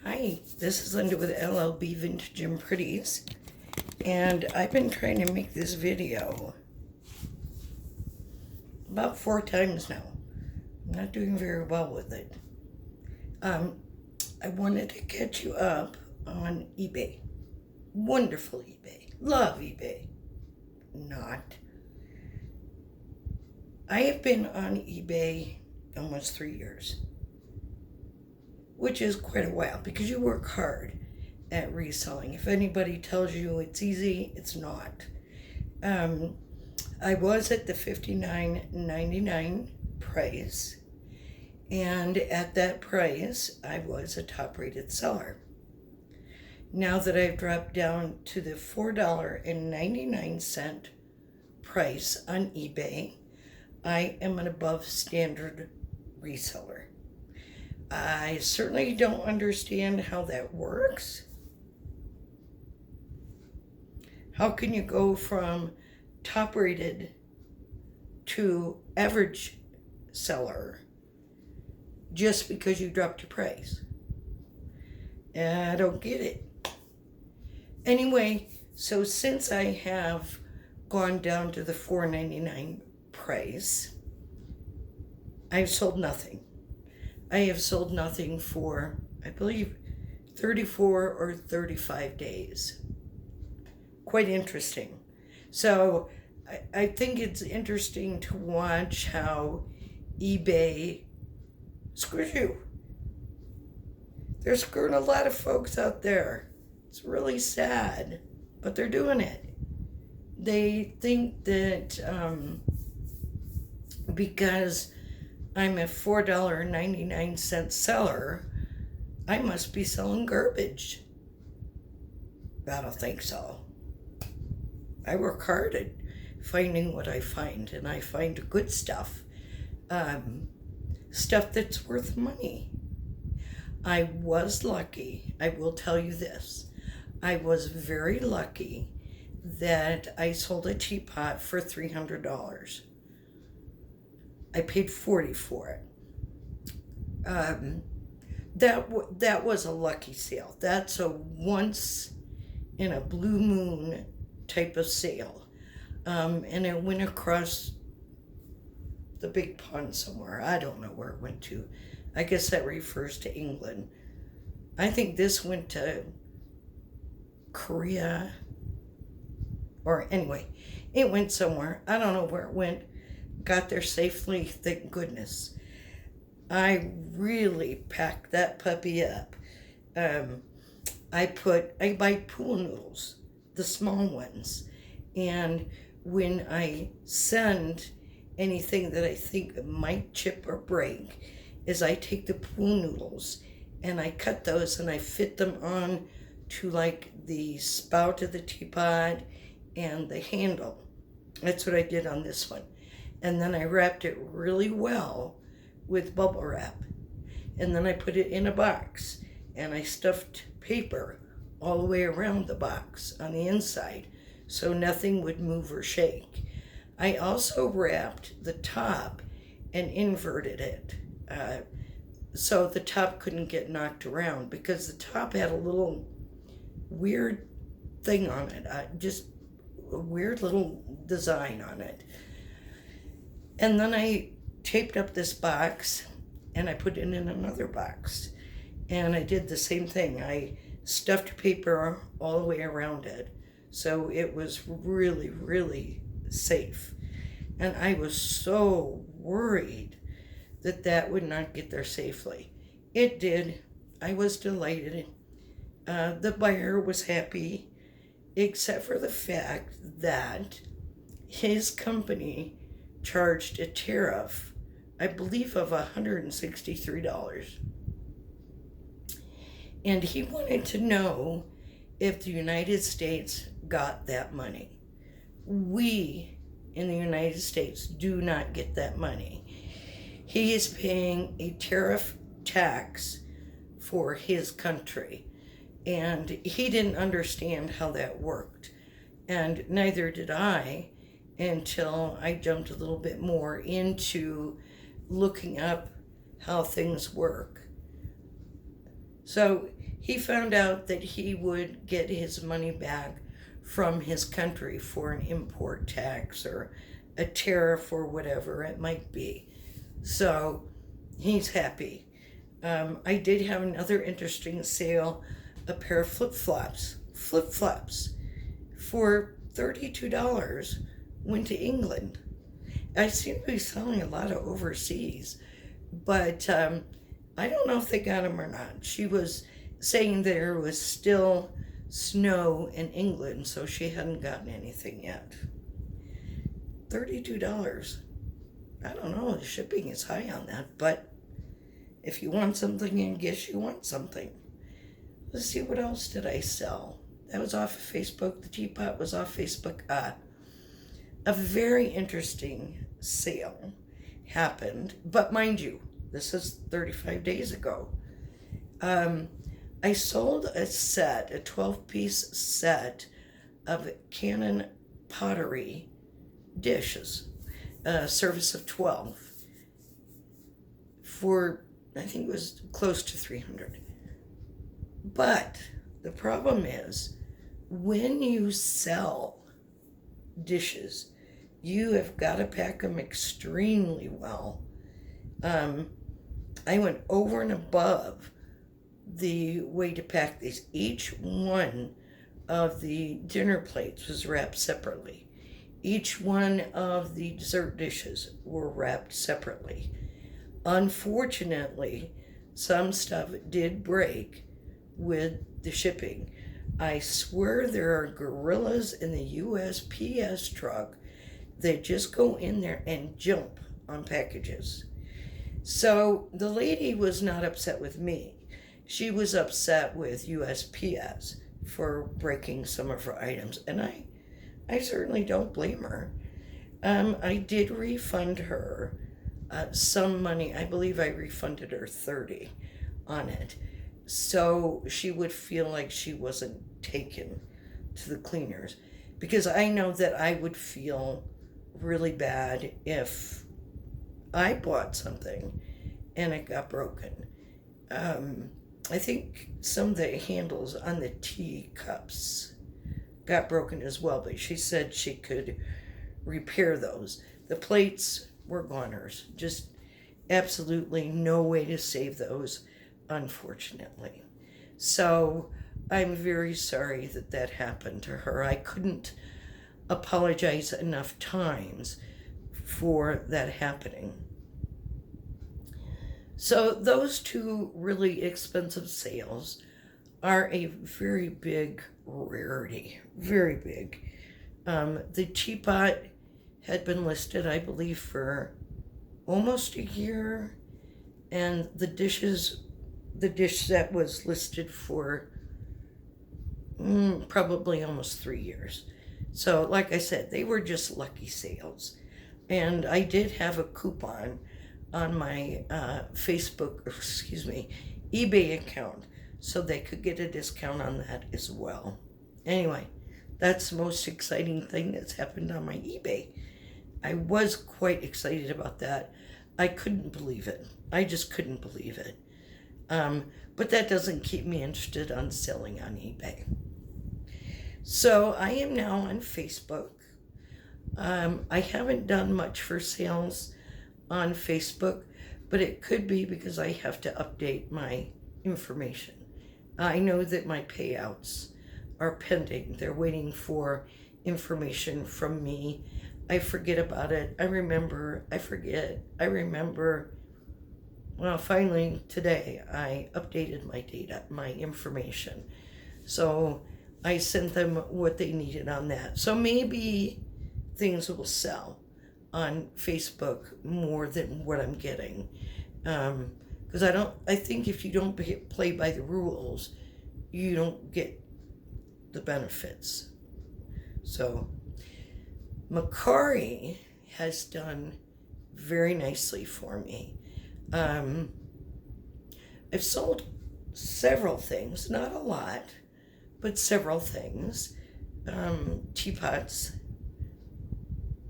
Hi, this is Linda with LLB Vintage and Pretties, and I've been trying to make this video about 4 times now. I'm not doing very well with it. I wanted to catch you up on eBay. Wonderful eBay. Love eBay. Not. I have been on eBay almost 3 years, which is quite a while because you work hard at reselling. If anybody tells you it's easy, it's not. I was at the $59.99 price, and at that price, I was a top-rated seller. Now that I've dropped down to the $4.99 price on eBay, I am an above-standard reseller. I certainly don't understand how that works. How can you go from top rated to average seller just because you dropped your price? I don't get it. Anyway, so since I have gone down to the $4.99 price, I've sold nothing. I have sold nothing for, I believe, 34 or 35 days. Quite interesting. So I think it's interesting to watch how eBay screws you. They're screwing a lot of folks out there. It's really sad, but they're doing it. They think that because I'm a $4.99 seller, I must be selling garbage. I don't think so. I work hard at finding what I find, and I find good stuff. Stuff that's worth money. I was lucky, I will tell you this. I was very lucky that I sold a teapot for $300. I paid $40 for it. That was a lucky sale. That's a once in a blue moon type of sale. And it went across the big pond somewhere. I don't know where it went to. I guess that refers to England. I think this went to Korea. Or anyway, it went somewhere. I don't know where it went. Got there safely, thank goodness. I really packed that puppy up. I buy pool noodles, the small ones, and when I send anything that I think might chip or break, is I take the pool noodles and I cut those and I fit them on to like the spout of the teapot and the handle. That's what I did on this one. And then I wrapped it really well with bubble wrap. And then I put it in a box and I stuffed paper all the way around the box on the inside so nothing would move or shake. I also wrapped the top and inverted it so the top couldn't get knocked around, because the top had a little weird thing on it, just a weird little design on it. And then I taped up this box and I put it in another box. And I did the same thing. I stuffed paper all the way around it. So it was really, really safe. And I was so worried that that would not get there safely. It did. I was delighted. The buyer was happy, except for the fact that his company charged a tariff, I believe, of $163. And he wanted to know if the United States got that money. We in the United States do not get that money. He is paying a tariff tax for his country, and he didn't understand how that worked, and neither did I until I jumped a little bit more into looking up how things work. So he found out that he would get his money back from his country for an import tax or a tariff or whatever it might be. So he's happy. I did have another interesting sale, a pair of flip-flops. Flip-flops for $32 went to England. I seem to be selling a lot of overseas, but I don't know if they got them or not. She was saying there was still snow in England, so she hadn't gotten anything yet. $32. I don't know, the shipping is high on that, but if you want something, I guess you want something. Let's see, what else did I sell? That was off of Facebook. The teapot was off Facebook. A very interesting sale happened, but mind you, this is 35 days ago. I sold a set, a 12-piece set of Canon pottery dishes, a service of 12, for, I think it was close to $300. But the problem is, when you sell dishes, you have got to pack them extremely well. I went over and above the way to pack these. Each one of the dinner plates was wrapped separately. Each one of the dessert dishes were wrapped separately. Unfortunately, some stuff did break with the shipping. I swear there are gorillas in the USPS truck that just go in there and jump on packages. So the lady was not upset with me. She was upset with USPS for breaking some of her items, and I certainly don't blame her. I did refund her some money. I believe I refunded her $30 on it, so she would feel like she wasn't taken to the cleaners, because I know that I would feel really bad if I bought something and it got broken. I think some of the handles on the teacups got broken as well, but she said she could repair those. The plates were goners. Just absolutely no way to save those, unfortunately. So I'm very sorry that that happened to her. I couldn't apologize enough times for that happening. So those two really expensive sales are a very big rarity, very big. The teapot had been listed, I believe, for almost a year, and the dish set was listed for probably almost 3 years. So like I said, they were just lucky sales. And I did have a coupon on my eBay account, so they could get a discount on that as well. Anyway, that's the most exciting thing that's happened on my eBay. I was quite excited about that. I couldn't believe it. I just couldn't believe it. But that doesn't keep me interested on selling on eBay. So I am now on Facebook. I haven't done much for sales on Facebook, but it could be because I have to update my information. I know that my payouts are pending. They're waiting for information from me. I forget about it. I forget. Well, finally today I updated my data, my information. So I sent them what they needed on that. So maybe things will sell on Facebook more than what I'm getting. Because I think if you don't play by the rules, you don't get the benefits. So Mercari has done very nicely for me. I've sold several things, not a lot, but several things. Teapots.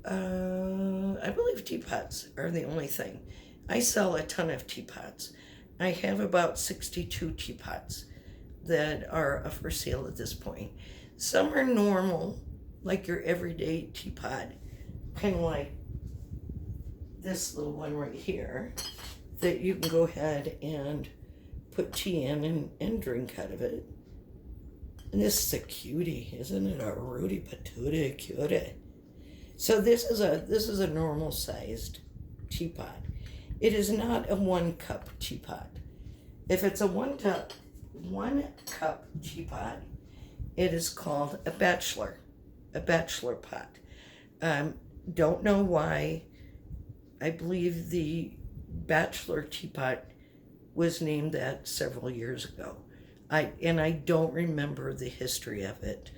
I believe teapots are the only thing. I sell a ton of teapots. I have about 62 teapots. that are for sale at this point. Some are normal, like your everyday teapot, kind of like this little one right here, that you can go ahead and put tea in and drink out of it. And this is a cutie, isn't it? A Rudy Patootie cutie. So this is a normal sized teapot. It is not a 1-cup teapot. If it's a one cup teapot, it is called a bachelor pot. Don't know why. I believe the bachelor teapot was named that several years ago. I don't remember the history of it.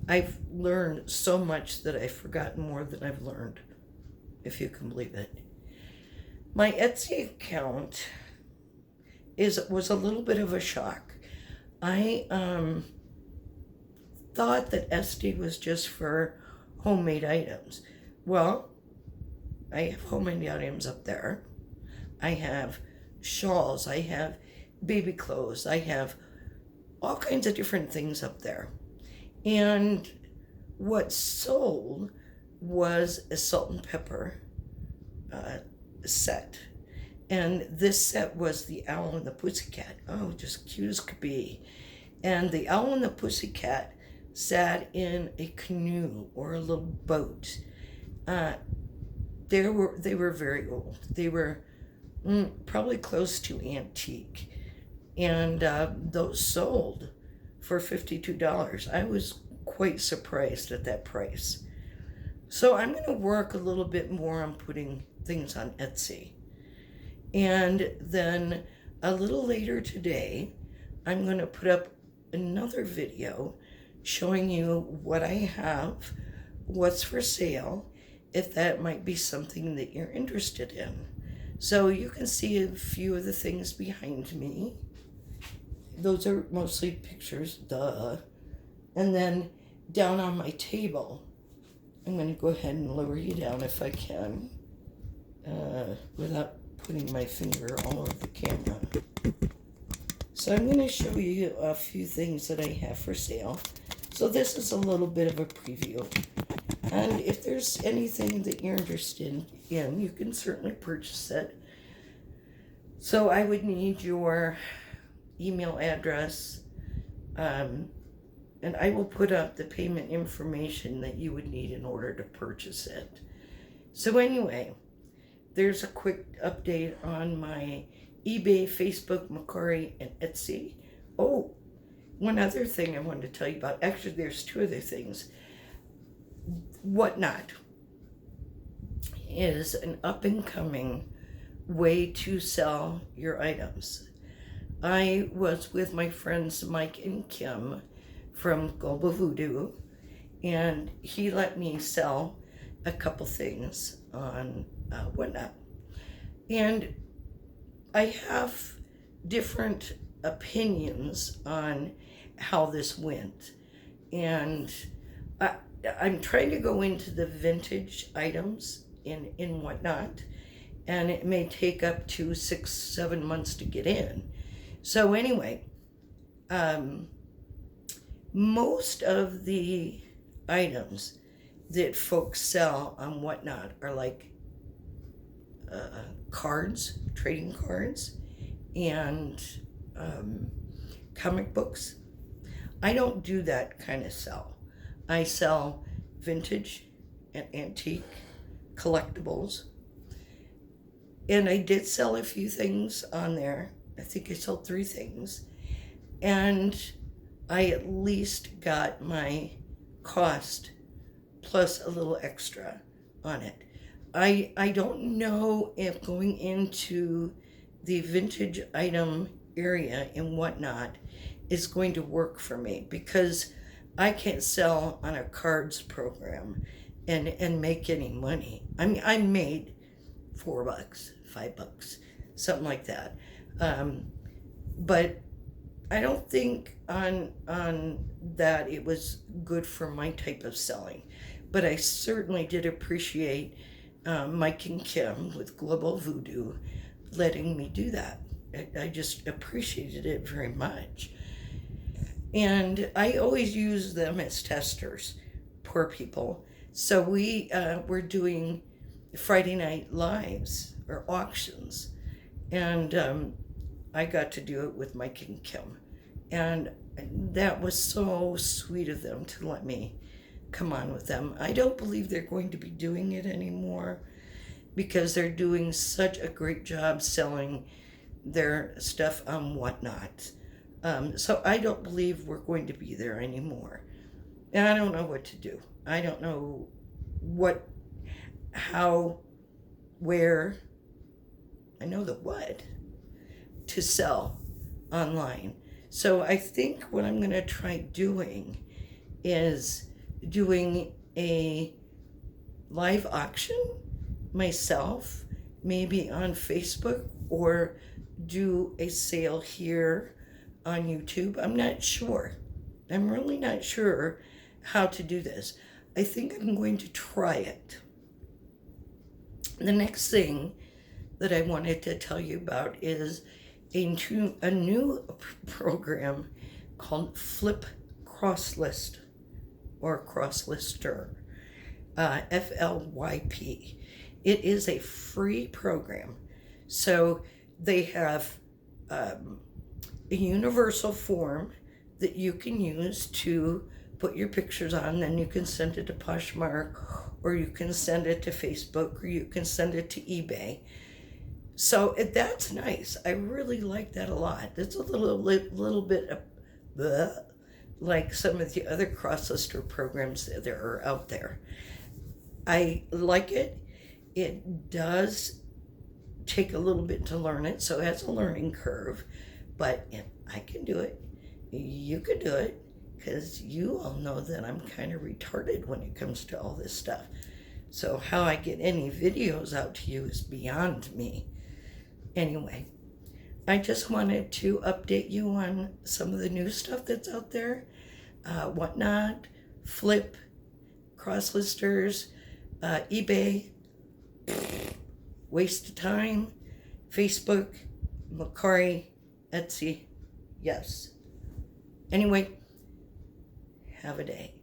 I've learned so much that I've forgotten more than I've learned, if you can believe it. My Etsy account was a little bit of a shock. I thought that Etsy was just for homemade items. Well, I have homemade items up there. I have shawls, I have baby clothes, I have all kinds of different things up there. And what sold was a salt and pepper set. And this set was the Owl and the Pussycat. Oh, just cute as could be. And the Owl and the Pussycat sat in a canoe or a little boat. They were very old. They were probably close to antique. And those sold for $52. I was quite surprised at that price. So I'm going to work a little bit more on putting things on Etsy. And then a little later today, I'm going to put up another video showing you what I have, what's for sale, if that might be something that you're interested in. So you can see a few of the things behind me. Those are mostly pictures, duh. And then down on my table, I'm going to go ahead and lower you down if I can, without putting my finger all over the camera. So I'm going to show you a few things that I have for sale. So this is a little bit of a preview. And if there's anything that you're interested in, you can certainly purchase it. So I would need your email address, and I will put up the payment information that you would need in order to purchase it. So anyway, there's a quick update on my eBay, Facebook, Mercari, and Etsy. Oh, one other thing I wanted to tell you about. Actually, there's two other things. Whatnot is an up-and-coming way to sell your items. I was with my friends Mike and Kim from Global Voodoo, and he let me sell a couple things on Whatnot. And I have different opinions on how this went. And I'm trying to go into the vintage items in Whatnot, and it may take up to 6-7 months to get in. So anyway, most of the items that folks sell on Whatnot are like cards, trading cards, and comic books. I don't do that kind of sell. I sell vintage and antique collectibles. And I did sell a few things on there. I think I sold 3 things. And I at least got my cost plus a little extra on it. I don't know if going into the vintage item area and Whatnot is going to work for me, because I can't sell on a cards program and make any money. I mean, I made $4, $5, something like that. But I don't think on that it was good for my type of selling. But I certainly did appreciate Mike and Kim with Global Voodoo letting me do that. I just appreciated it very much. And I always use them as testers, poor people. So we were doing Friday night lives or auctions, and I got to do it with Mike and Kim. And that was so sweet of them to let me come on with them. I don't believe they're going to be doing it anymore because they're doing such a great job selling their stuff on Whatnot. So I don't believe we're going to be there anymore. And I don't know what to do. I don't know what, how, where. I know the what to sell online. So I think what I'm going to try doing is doing a live auction myself, maybe on Facebook, or do a sale here on YouTube. I'm not sure. I'm really not sure how to do this. I think I'm going to try it. The next thing that I wanted to tell you about is a new program called Flip Crosslist or Crosslister, FLYP. It is a free program. So they have a universal form that you can use to put your pictures on. Then you can send it to Poshmark, or you can send it to Facebook, or you can send it to eBay. So that's nice. I really like that a lot. It's a little bit of like some of the other crosslister programs that there are out there. I like it. It does take a little bit to learn it, so it has a learning curve, but I can do it. You could do it, because you all know that I'm kind of retarded when it comes to all this stuff. So how I get any videos out to you is beyond me. Anyway, I just wanted to update you on some of the new stuff that's out there. Whatnot, Flip, Crosslisters, eBay, waste of time, Facebook, Mercari, Etsy, yes. Anyway, have a day.